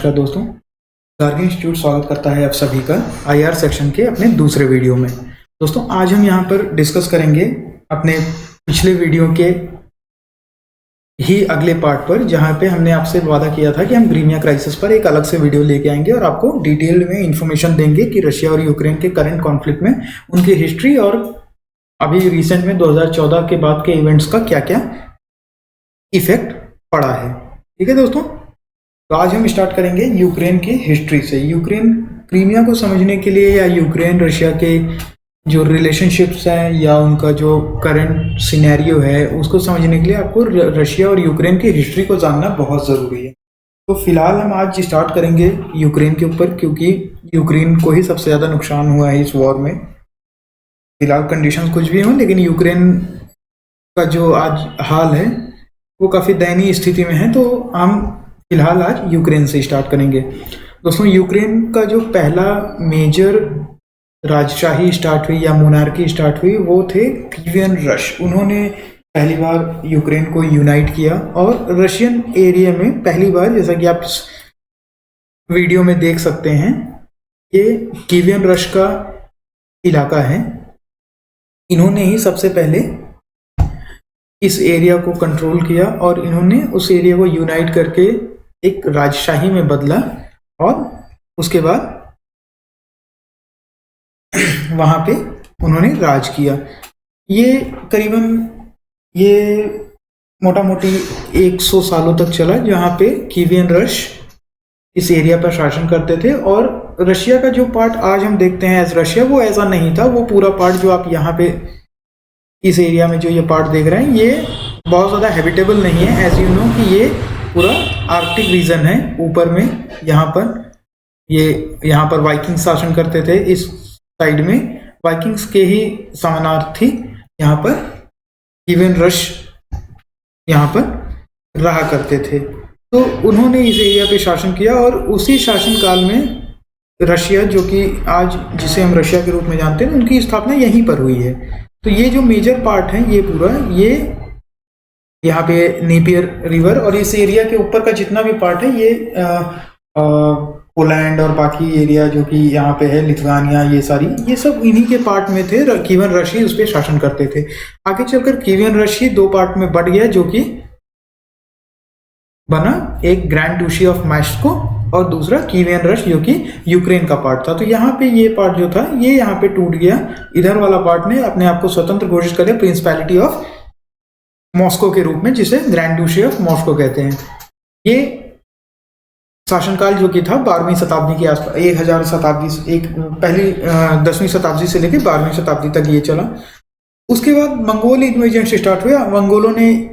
नमस्कार दोस्तों, गार्गी इंस्टीट्यूट स्वागत करता है आप सभी का आईआर सेक्शन के अपने दूसरे वीडियो में। दोस्तों आज हम यहाँ पर डिस्कस करेंगे अपने पिछले वीडियो के ही अगले पार्ट पर, जहाँ पे हमने आपसे वादा किया था कि हम क्रीमिया क्राइसिस पर एक अलग से वीडियो लेके आएंगे और आपको डिटेल में इंफॉर्मेशन देंगे कि रशिया और यूक्रेन के करंट कॉन्फ्लिक्ट में उनकी हिस्ट्री और अभी रिसेंट में 2014 के बाद के इवेंट्स का क्या क्या इफेक्ट पड़ा है। ठीक है दोस्तों, तो आज हम स्टार्ट करेंगे यूक्रेन की हिस्ट्री से। यूक्रेन क्रीमिया को समझने के लिए या यूक्रेन रशिया के जो रिलेशनशिप्स हैं या उनका जो करंट सिनेरियो है उसको समझने के लिए आपको रशिया और यूक्रेन की हिस्ट्री को जानना बहुत ज़रूरी है। तो फिलहाल हम आज स्टार्ट करेंगे यूक्रेन के ऊपर, क्योंकि यूक्रेन को ही सबसे ज़्यादा नुकसान हुआ है इस वॉर में। फिलहाल कंडीशंस कुछ भी हों, लेकिन यूक्रेन का जो आज हाल है वो काफ़ी दयनीय स्थिति में है। तो हम फिलहाल आज यूक्रेन से स्टार्ट करेंगे। दोस्तों यूक्रेन का जो पहला मेजर राजशाही स्टार्ट हुई या मोनार्की स्टार्ट हुई वो थे कीवियन रश। उन्होंने पहली बार यूक्रेन को यूनाइट किया और रशियन एरिया में पहली बार, जैसा कि आप इस वीडियो में देख सकते हैं, ये कीवियन रश का इलाका है। इन्होंने ही सबसे पहले इस एरिया को कंट्रोल किया और इन्होंने उस एरिया को यूनाइट करके एक राजशाही में बदला और उसके बाद वहां पे उन्होंने राज किया। ये करीबन मोटा मोटी 100 सालों तक चला, जहाँ पे कीवियन रश इस एरिया पर शासन करते थे। और रशिया का जो पार्ट आज हम देखते हैं एज रशिया, वो ऐसा नहीं था। वो पूरा पार्ट जो आप यहाँ पे इस एरिया में जो ये पार्ट देख रहे हैं, ये बहुत ज़्यादा हैबिटेबल नहीं है। एज यू नो कि ये पूरा आर्कटिक रीजन है। ऊपर में यहाँ पर वाइकिंग्स शासन करते थे। इस साइड में वाइकिंग्स के ही समानार्थी यहाँ पर कीवियन रश यहाँ पर रहा करते थे। तो उन्होंने इस एरिया पे शासन किया और उसी शासन काल में रशिया, जो कि आज जिसे हम रशिया के रूप में जानते हैं, उनकी स्थापना यहीं पर हुई है। तो ये जो मेजर पार्ट है ये पूरा, ये यहाँ पे नेपियर रिवर और इस एरिया के ऊपर का जितना भी पार्ट है ये पोलैंड और बाकी एरिया जो कि यहाँ पे है, लिथुआनिया, ये सब इन्हीं के पार्ट में थे। कीवियन रश ही उस पर शासन करते थे। आगे चलकर कीवियन रश ही 2 पार्ट में बढ़ गया, जो कि बना एक ग्रैंड ड्यूशी ऑफ मैस्को और दूसरा कीवियन रश जो कि यूक्रेन का पार्ट था। तो यहाँ पे ये पार्ट जो था ये यहाँ पे टूट गया। इधर वाला पार्ट ने अपने आप को स्वतंत्र घोषित कर लिया प्रिंसिपैलिटी ऑफ मॉस्को के रूप में, जिसे ग्रैंड ड्यूशी ऑफ मॉस्को कहते हैं। ये शासनकाल जो कि था 12वीं शताब्दी के आसपास, 1000 शताब्दी से पहली 10वीं शताब्दी से लेकर 12वीं शताब्दी तक ये चला। उसके बाद मंगोल इन्वेजन से स्टार्ट हुआ। मंगोलों ने,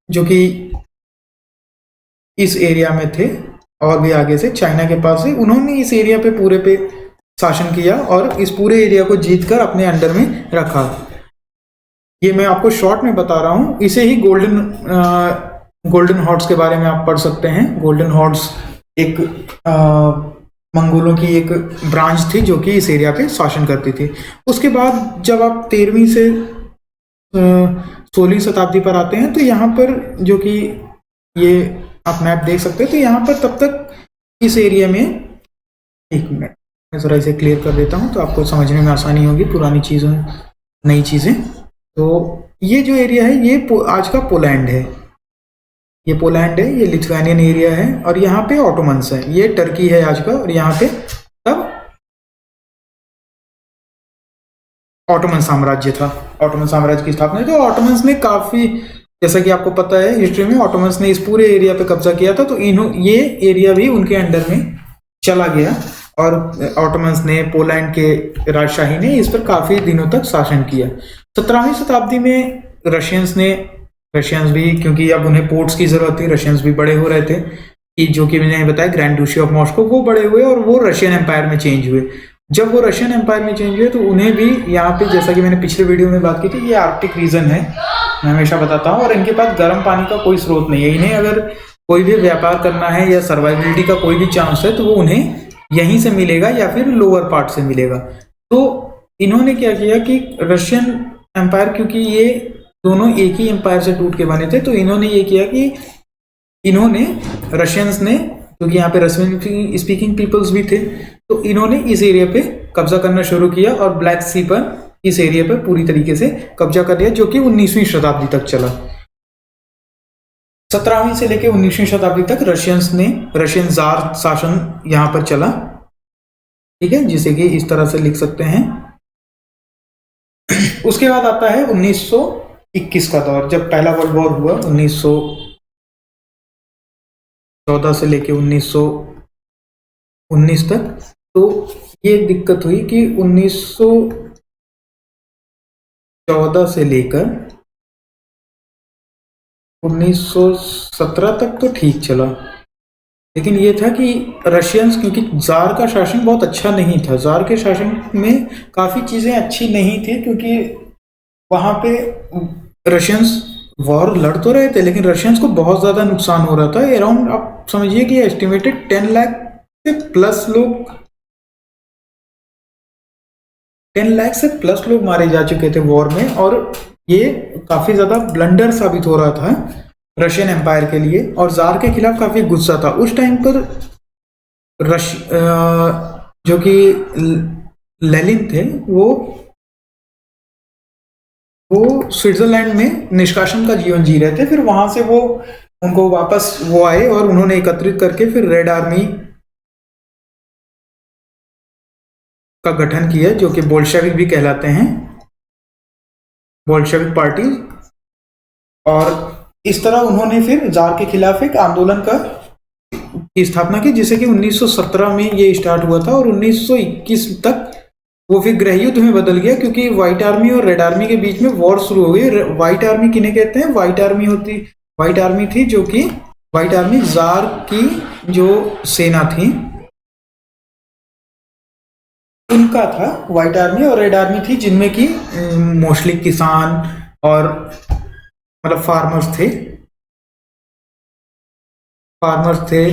जो कि इस एरिया में थे और भी आगे से चाइना के पास से, उन्होंने इस एरिया पे पूरे पे शासन किया और इस पूरे एरिया को जीतकर अपने अंडर में रखा। ये मैं आपको शॉर्ट में बता रहा हूँ। इसे ही गोल्डन हॉर्ड्स के बारे में आप पढ़ सकते हैं। गोल्डन हॉर्ड्स एक मंगोलों की एक ब्रांच थी जो कि इस एरिया पे शासन करती थी। उसके बाद जब आप 13वीं से 16वीं शताब्दी पर आते हैं, तो यहाँ पर जो कि ये आप मैप देख सकते हैं, तो यहाँ पर तब तक इस एरिया में, एक मिनट मैं ज़रा इसे क्लियर कर देता हूँ तो आपको समझने में आसानी होगी, पुरानी चीज़ों नई चीज़ें। तो ये जो एरिया है ये आज का पोलैंड है। ये पोलैंड है, ये लिथुआनियन एरिया है और यहाँ पे ऑटोमन्स है। ये टर्की है आज का, और यहाँ पे तब ऑटोमन साम्राज्य था। ऑटोमन साम्राज्य की स्थापना, तो ऑटोमन्स ने काफ़ी, जैसा कि आपको पता है हिस्ट्री में, ऑटोमन्स ने इस पूरे एरिया पे कब्जा किया था। तो ये एरिया भी उनके अंडर में चला गया और ऑटोमन्स ने, पोलैंड के राजशाही ने इस पर काफ़ी दिनों तक शासन किया। 17वीं शताब्दी में रशियंस भी, क्योंकि अब उन्हें पोर्ट्स की ज़रूरत थी, रशियंस भी बड़े हो रहे थे, कि जो कि मैंने बताया ग्रैंड ड्यूशी ऑफ मॉस्को, वो बड़े हुए और वो रशियन एम्पायर में चेंज हुए। जब वो रशियन एम्पायर में चेंज हुए तो उन्हें भी यहाँ पे, जैसा कि मैंने पिछले वीडियो में बात की थी, ये आर्कटिक रीजन है, मैं हमेशा बताता हूँ, और इनके पास गर्म पानी का कोई स्रोत नहीं है। इन्हें अगर कोई भी व्यापार करना है या सर्वाइवलिटी का कोई भी चांस है तो वो उन्हें यहीं से मिलेगा या फिर लोअर पार्ट से मिलेगा। तो इन्होंने क्या किया कि रशियन एम्पायर, क्योंकि ये दोनों एक ही एम्पायर से टूट के बने थे, तो इन्होंने ये किया कि इन्होंने, रशियंस ने क्योंकि यहाँ पे रशियन स्पीकिंग पीपल्स भी थे, तो इन्होंने इस एरिया पे कब्जा करना शुरू किया और ब्लैक सी पर इस एरिया पे पूरी तरीके से कब्जा कर लिया, जो कि 19वीं शताब्दी तक चला। 17वीं से लेकर 19वीं शताब्दी तक रशियन जार शासन यहाँ पर चला। ठीक है, जिसे कि इस तरह से लिख सकते हैं। उसके बाद आता है 1921 का दौर, जब पहला वर्ल्ड वॉर हुआ 1914 से लेके 1919 तक। तो ये दिक्कत हुई कि 1914 से लेकर 1917 तक तो ठीक चला, लेकिन ये था कि रशियंस, क्योंकि जार का शासन बहुत अच्छा नहीं था, जार के शासन में काफ़ी चीज़ें अच्छी नहीं थी, क्योंकि वहाँ पे रशियंस वॉर लड़ तो रहे थे, लेकिन रशियंस को बहुत ज़्यादा नुकसान हो रहा था। अराउंड आप समझिए कि एस्टिमेटेड 10 लाख से प्लस लोग मारे जा चुके थे वॉर में, और ये काफ़ी ज़्यादा ब्लंडर साबित हो रहा था रशियन एम्पायर के लिए, और जार के खिलाफ काफ़ी गुस्सा था उस टाइम पर। जो कि लेनिन थे, वो स्विट्जरलैंड में निष्कासन का जीवन जी रहे थे। फिर वहां से उनको वापस वो आए और उन्होंने एकत्रित करके फिर रेड आर्मी का गठन किया, जो कि बोल्शेविक भी कहलाते हैं, बोल्शेविक पार्टी। और इस तरह उन्होंने फिर जार के खिलाफ एक आंदोलन की स्थापना की, जिसे कि 1917 में ये स्टार्ट हुआ था, और 1921 तक वो फिर गृह युद्ध में बदल गया, क्योंकि व्हाइट आर्मी और रेड आर्मी के बीच में वॉर शुरू हो गई। व्हाइट आर्मी किन्हें कहते हैं? व्हाइट आर्मी थी, जो कि व्हाइट आर्मी जार की जो सेना थी उनका था व्हाइट आर्मी, और रेड आर्मी थी जिनमें कि मोस्टली किसान और मतलब फार्मर्स थे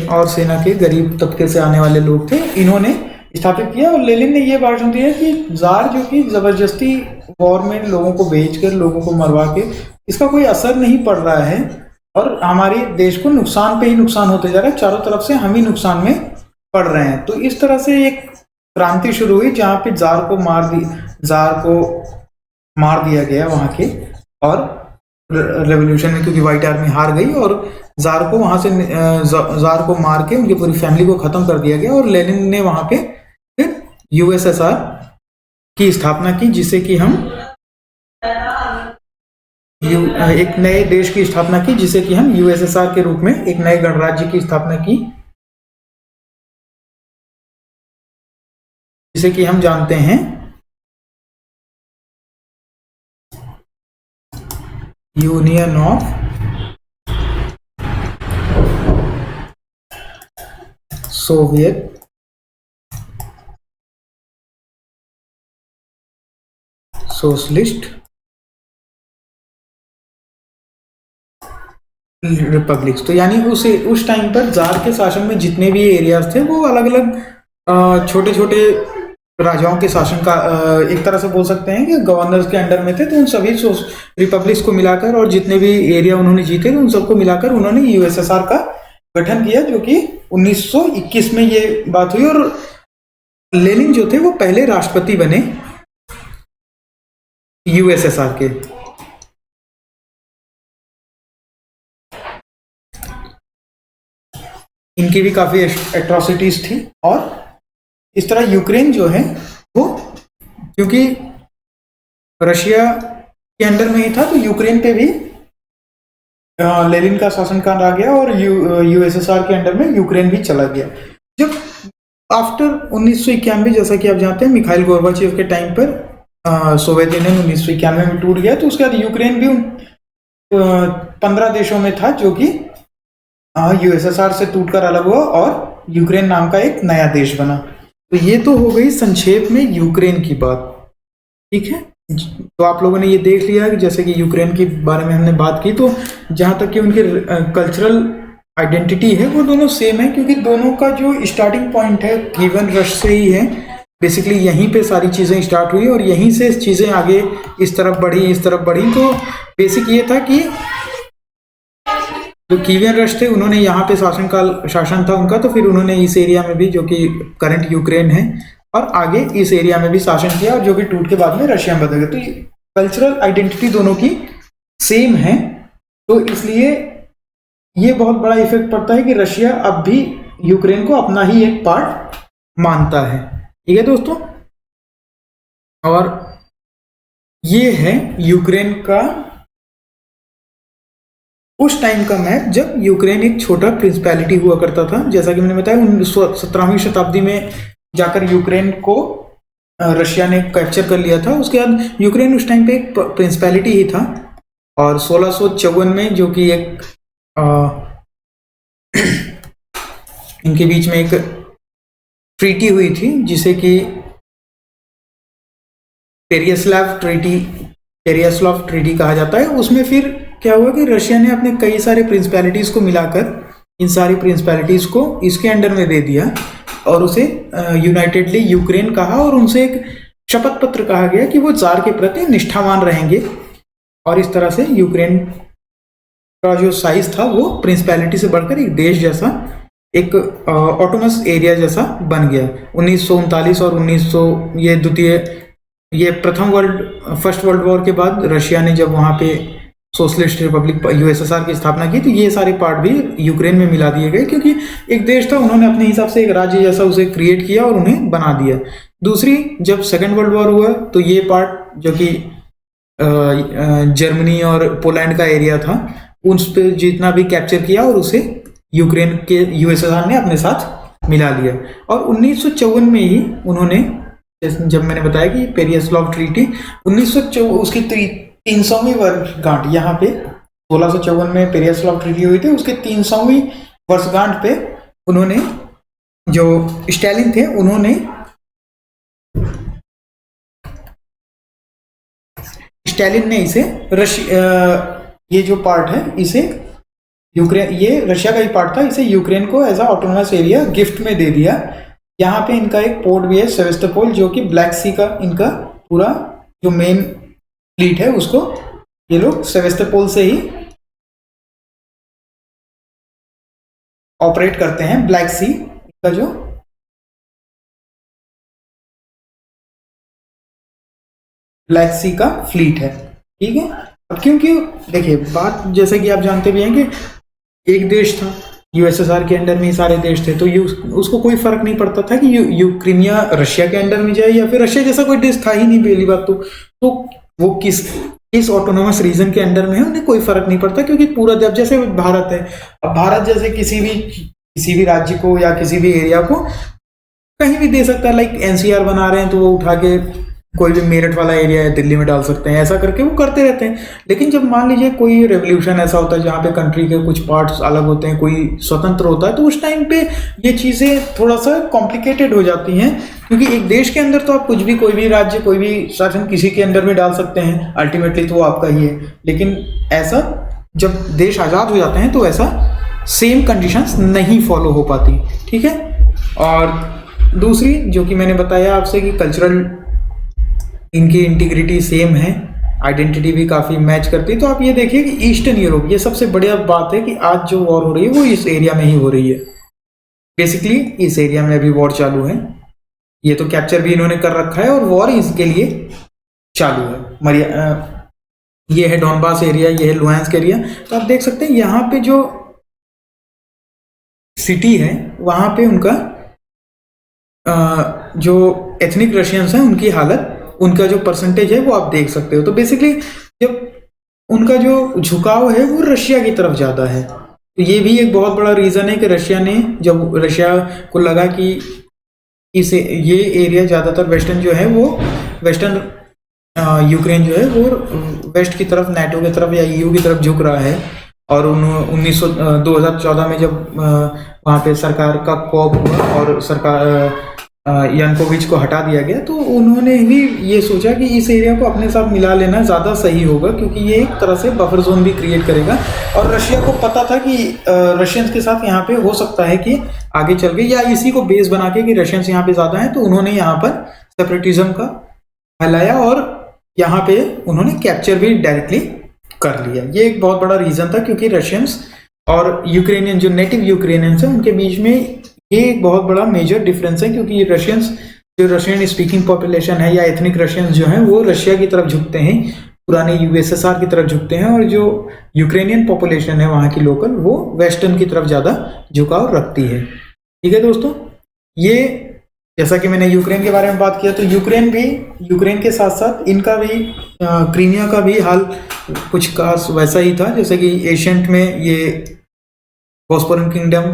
और सेना के गरीब तबके से आने वाले लोग थे। इन्होंने स्थापित किया, और लेनिन ने यह भाषण दिया कि जार जो कि जबरदस्ती वॉर में लोगों को बेचकर, लोगों को मरवा के, इसका कोई असर नहीं पड़ रहा है, और हमारे देश को नुकसान पे ही नुकसान होते जा रहा है, चारों तरफ से हम ही नुकसान में पड़ रहे हैं। तो इस तरह से एक क्रांति शुरू हुई, जहाँ पे जार को मार दिया गया वहां के, और रेवोल्यूशन में, क्योंकि व्हाइट आर्मी हार गई, और जार को वहां से जार को मार के उनकी पूरी फैमिली को खत्म कर दिया गया, और लेनिन ने वहां पे फिर यूएसएसआर की स्थापना की, जिसे कि हम एक नए देश की स्थापना की, जिसे कि हम यूएसएसआर के रूप में एक नए गणराज्य की स्थापना की, जिसे कि हम जानते हैं union of Soviet socialist republics. तो यानी उस टाइम पर जार के शासन में जितने भी एरियाज थे, वो अलग अलग छोटे छोटे राजाओं के शासन का, एक तरह से बोल सकते हैं कि गवर्नर्स के अंडर में थे। तो उन सभी रिपब्लिक्स को मिलाकर, और जितने भी एरिया उन्होंने जीते थे, उन सबको मिलाकर उन्होंने यूएसएसआर का गठन किया, जो कि 1921 में ये बात हुई। और लेनिन जो थे वो पहले राष्ट्रपति बने यूएसएसआर के। इनकी भी काफी एट्रोसिटीज थी। और इस तरह यूक्रेन जो है वो, क्योंकि रशिया के अंडर में ही था, तो यूक्रेन पे भी लेनिन का शासनकाल आ गया, और यूएसएसआर के अंडर में यूक्रेन भी चला गया। जब आफ्टर 1991, जैसा कि आप जानते हैं, मिखाइल गोर्बाचेव के टाइम पर सोवियत यूनियन 1991 में टूट गया, तो उसके बाद यूक्रेन भी 15 देशों में था, जो कि यूएसएसआर से टूटकर अलग हुआ और यूक्रेन नाम का एक नया देश बना। तो ये तो हो गई संक्षेप में यूक्रेन की बात। ठीक है, तो आप लोगों ने ये देख लिया कि जैसे कि यूक्रेन के बारे में हमने बात की, तो जहाँ तक कि उनके कल्चरल आइडेंटिटी है वो दोनों सेम है, क्योंकि दोनों का जो स्टार्टिंग पॉइंट है गिवन रश से ही है। बेसिकली यहीं पे सारी चीज़ें स्टार्ट हुई, और यहीं से चीज़ें आगे इस तरफ बढ़ी। तो बेसिक ये था कि जो कीवियन रश थे उन्होंने यहाँ पे शासन था उनका, तो फिर उन्होंने इस एरिया में भी, जो कि करंट यूक्रेन है, और आगे इस एरिया में भी शासन किया, और जो कि टूट के बाद में रशिया में बदल गया। तो कल्चरल आइडेंटिटी दोनों की सेम है, तो इसलिए ये बहुत बड़ा इफेक्ट पड़ता है कि रशिया अब भी यूक्रेन को अपना ही एक पार्ट मानता है। ठीक है दोस्तों, और ये है यूक्रेन का उस टाइम का मैप जब यूक्रेन एक छोटा प्रिंसिपैलिटी हुआ करता था। जैसा कि मैंने बताया 17वीं शताब्दी में जाकर यूक्रेन को रशिया ने कैप्चर कर लिया था। उसके बाद यूक्रेन उस टाइम पे एक प्रिंसिपैलिटी ही था, और 1654 में जो कि एक इनके बीच में एक ट्रीटी हुई थी जिसे कि पेरियास्लाव ट्रीटी कहा जाता है। उसमें फिर क्या हुआ कि रशिया ने अपने कई सारे प्रिंसिपैलिटीज को मिलाकर इन सारी प्रिंसिपैलिटीज को इसके अंडर में दे दिया, और उसे यूनाइटेडली यूक्रेन कहा, और उनसे एक शपथ पत्र कहा गया कि वो जार के प्रति निष्ठावान रहेंगे। और इस तरह से यूक्रेन का जो साइज था वो प्रिंसिपैलिटी से बढ़कर एक देश जैसा, एक ऑटोनमस एरिया जैसा बन गया। 1939 और 1900 ये फर्स्ट वर्ल्ड वॉर के बाद रशिया ने जब वहाँ पे सोशलिस्ट रिपब्लिक यूएसएसआर की स्थापना की, तो ये सारे पार्ट भी यूक्रेन में मिला दिए गए, क्योंकि एक देश था, उन्होंने अपने हिसाब से एक राज्य जैसा उसे क्रिएट किया और उन्हें बना दिया। दूसरी, जब सेकेंड वर्ल्ड वॉर हुआ तो ये पार्ट जो कि जर्मनी और पोलैंड का एरिया था, उस पर जितना भी कैप्चर किया और उसे यूक्रेन के यूएसएसआर ने अपने साथ मिला लिया। और 1954 में ही उन्होंने, जब मैंने बताया कि पेरियास्लाव ट्रीटी 1954 उसकी 300वीं वर्षगांठ, यहाँ पे 1654 में पेरियास्लाव ट्रीटी हुई थी, उसके 300वीं वर्षगांठ पे उन्होंने, जो स्टालिन थे, उन्होंने स्टालिन ने इसे ये जो पार्ट है इसे यूक्रेन, ये रशिया का ही पार्ट था, इसे यूक्रेन को as a autonomous area gift में दे दिया। यहाँ पे इनका एक पोर्ट भी है सेवेस्टोपोल, जो कि ब्लैक सी का इनका पूरा जो मेन फ्लीट है उसको ये लोग सेवेस्टोपोल से ही ऑपरेट करते हैं। ब्लैक सी का जो ब्लैक सी का फ्लीट है। ठीक है, अब क्योंकि देखिए बात, जैसे कि आप जानते भी हैं कि एक देश था, यूएसएसआर के अंडर में ही सारे देश थे, तो उसको कोई फर्क नहीं पड़ता था कि यूक्रेनिया रशिया के अंडर में जाए या फिर रशिया जैसा कोई देश था ही नहीं पहली बात तो वो किस ऑटोनोमस रीजन के अंडर में है उन्हें कोई फर्क नहीं पड़ता, क्योंकि पूरा, जब जैसे भारत है, अब भारत जैसे किसी भी राज्य को या किसी भी एरिया को कहीं भी दे सकता है। लाइक एनसीआर बना रहे हैं तो वो उठा के कोई भी मेरठ वाला एरिया है दिल्ली में डाल सकते हैं, ऐसा करके वो करते रहते हैं। लेकिन जब मान लीजिए कोई रेवोल्यूशन ऐसा होता है जहाँ पे कंट्री के कुछ पार्ट्स अलग होते हैं, कोई स्वतंत्र होता है, तो उस टाइम पे ये चीज़ें थोड़ा सा कॉम्प्लिकेटेड हो जाती हैं, क्योंकि एक देश के अंदर तो आप कुछ भी, कोई भी राज्य, कोई भी शासन किसी के अंदर में डाल सकते हैं, अल्टीमेटली तो वो आपका ही है। लेकिन ऐसा जब देश आज़ाद हो जाते हैं तो ऐसा सेम कंडीशंस नहीं फॉलो हो पाती। ठीक है, और दूसरी जो कि मैंने बताया आपसे कि कल्चरल इनकी इंटीग्रिटी सेम है, आइडेंटिटी भी काफ़ी मैच करती है। तो आप ये देखिए कि ईस्टर्न यूरोप, ये सबसे बढ़िया बात है कि आज जो वॉर हो रही है वो इस एरिया में ही हो रही है। बेसिकली इस एरिया में अभी वॉर चालू है, ये तो कैप्चर भी इन्होंने कर रखा है और वॉर इसके लिए चालू है। ये है डॉनबास एरिया, ये है लुहांस्क एरिया। तो आप देख सकते हैं यहाँ पे जो सिटी है वहाँ पे उनका जो एथनिक रशियंस हैं उनकी हालत, उनका जो परसेंटेज है वो आप देख सकते हो। तो बेसिकली जब उनका जो झुकाव है वो रशिया की तरफ ज़्यादा है, तो ये भी एक बहुत बड़ा रीज़न है कि रशिया ने, जब रशिया को लगा कि ये एरिया ज़्यादातर वेस्टर्न जो है वो वेस्टर्न यूक्रेन जो है वो वेस्ट की तरफ, नाटो की तरफ या ईयू की तरफ झुक रहा है, और 2014 में जब वहाँ पे सरकार का कॉप हुआ और सरकार यानुकोविच को हटा दिया गया, तो उन्होंने भी ये सोचा कि इस एरिया को अपने साथ मिला लेना ज़्यादा सही होगा, क्योंकि ये एक तरह से बफर जोन भी क्रिएट करेगा। और रशिया को पता था कि रशियंस के साथ यहाँ पे हो सकता है कि आगे चल के, या इसी को बेस बना के कि रशियंस यहाँ पे ज़्यादा हैं, तो उन्होंने यहाँ पर सेपरेटिज्म का फैलाया और यहाँ पे उन्होंने कैप्चर भी डायरेक्टली कर लिया। ये एक बहुत बड़ा रीज़न था, क्योंकि रशियंस और यूक्रेनियन जो नेटिव यूक्रेनियंस हैं उनके बीच में ये एक बहुत बड़ा मेजर डिफरेंस है, क्योंकि रशियंस जो रशियन स्पीकिंग पॉपुलेशन है या एथनिक रशियंस जो हैं वो रशिया की तरफ झुकते हैं, पुराने यूएसएसआर की तरफ झुकते हैं, और जो यूक्रेनियन पॉपुलेशन है वहाँ की लोकल वो वेस्टर्न की तरफ ज़्यादा झुकाव रखती है। ठीक है दोस्तों, ये जैसा कि मैंने यूक्रेन के बारे में बात किया, तो यूक्रेन के साथ साथ इनका भी क्रीमिया का भी हाल कुछ खास वैसा ही था, जैसे कि एशियंट में ये बॉस्पोरन किंगडम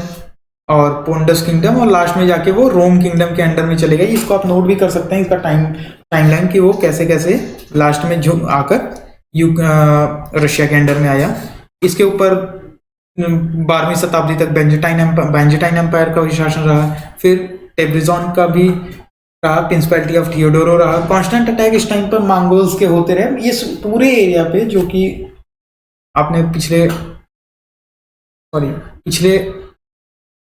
और पोंडस किंगडम और लास्ट में जाके वो रोम किंगडम के अंडर में चले गए। इसको आप नोट भी कर सकते हैं, इसका टाइमलाइन कि वो कैसे कैसे लास्ट में आकर रशिया के अंडर में आया। इसके ऊपर 12वीं शताब्दी तक बेंजेटाइन एम्पायर का भी शासन रहा, फिर टेब्रिजॉन का भी रहा, प्रिंसिपैलिटी ऑफ थियोडोरो रहा। कांस्टेंट अटैक इस टाइम पर मंगोल्स के होते रहे इस पूरे एरिया पे, जो कि आपने पिछले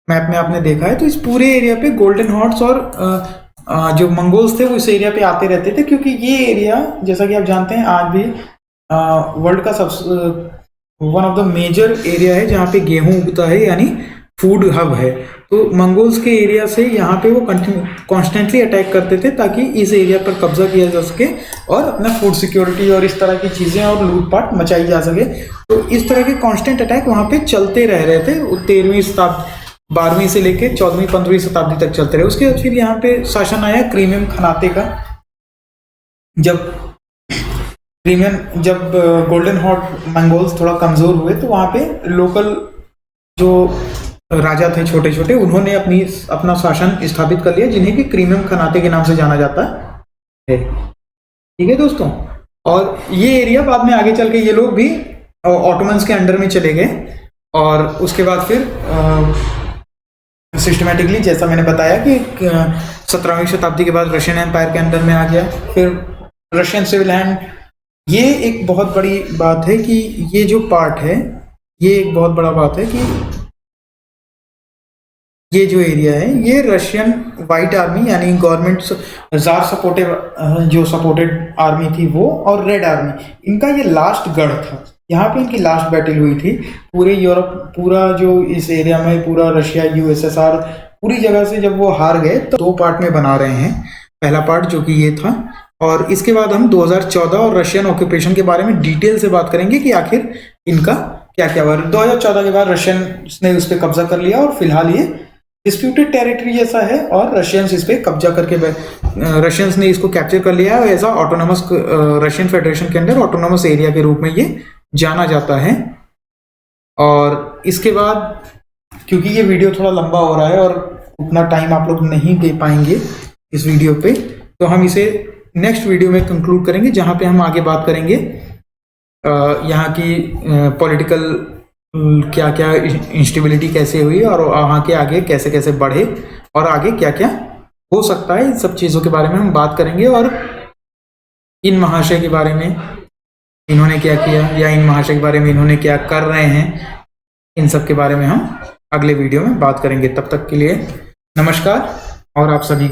मैप में आपने देखा है। तो इस पूरे एरिया पे गोल्डन हॉर्स और जो मंगोल्स थे वो इस एरिया पे आते रहते थे, क्योंकि ये एरिया जैसा कि आप जानते हैं आज भी वर्ल्ड का one of the major area है जहाँ पे गेहूं उगता है, यानी फूड हब है। तो मंगोल्स के एरिया से यहाँ पे वो कॉन्स्टेंटली अटैक करते थे ताकि इस एरिया पर कब्जा किया जा सके और अपना फूड सिक्योरिटी और इस तरह की चीज़ें और लूटपाट मचाई जा सके। तो इस तरह के कॉन्स्टेंट अटैक वहाँ पे चलते रह रहे थे 13वीं शताब्दी, 12वीं से लेके 14वीं 15वीं शताब्दी तक चलते रहे। उसके बाद फिर यहाँ पे शासन आया क्रीमियन खनाते का। जब गोल्डन हॉर्स मंगोल्स थोड़ा कमजोर हुए तो वहाँ पे लोकल जो राजा थे छोटे छोटे, उन्होंने अपना शासन स्थापित कर लिया, जिन्हें कि क्रीमियन खनाते के नाम से जाना जाता है। ठीक है दोस्तों, और ये एरिया बाद में आगे चल के ये लोग भी ऑटोमन्स के अंडर में चले गए, और उसके बाद फिर सिस्टमेटिकली जैसा मैंने बताया कि 17वीं शताब्दी के बाद रशियन एम्पायर के अंडर में आ गया। फिर रशियन सिविल हैंड, ये एक बहुत बड़ी बात है कि ये जो पार्ट है, ये एक बहुत बड़ा बात है कि ये जो एरिया है ये रशियन व्हाइट आर्मी यानी गवर्नमेंट जार सपोर्टेड आर्मी थी वो, और रेड आर्मी, इनका ये लास्ट गढ़ था। यहाँ पे इनकी लास्ट बैटल हुई थी। पूरे यूरोप, पूरा जो इस एरिया में पूरा रशिया, यूएसएसआर, पूरी जगह से जब वो हार गए तो 2 पार्ट में बना रहे हैं। पहला पार्ट जो कि ये था, और इसके बाद हम 2014 और रशियन ऑक्यूपेशन के बारे में डिटेल से बात करेंगे कि आखिर इनका क्या क्या हुआ। 2014 के बाद रशियन ने उस पर कब्जा कर लिया, और फिलहाल ये डिस्प्यूटेड टेरिटरी जैसा है, और रशियंस इस पे कब्जा करके रशियंस ने इसको कैप्चर कर लिया है। ऐसा ऑटोनोमस रशियन फेडरेशन के अंदर ऑटोनोमस एरिया के रूप में ये जाना जाता है। और इसके बाद क्योंकि ये वीडियो थोड़ा लंबा हो रहा है और उतना टाइम आप लोग नहीं दे पाएंगे इस वीडियो पे, तो हम इसे नेक्स्ट वीडियो में कंक्लूड करेंगे, जहाँ पे हम आगे बात करेंगे यहाँ की पॉलिटिकल क्या क्या इंस्टेबिलिटी कैसे हुई, और वहाँ के आगे कैसे कैसे बढ़े, और आगे क्या क्या हो सकता है। इन सब चीज़ों के बारे में हम बात करेंगे, और इन महाशय के बारे में इन्होंने क्या किया, या इन महाशय के बारे में इन्होंने क्या कर रहे हैं, इन सब के बारे में हम अगले वीडियो में बात करेंगे। तब तक के लिए नमस्कार, और आप सभी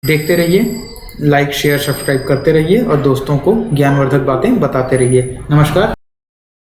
देखते रहिए, लाइक शेयर सब्सक्राइब करते रहिए, और दोस्तों को ज्ञानवर्धक बातें बताते रहिए। नमस्कार।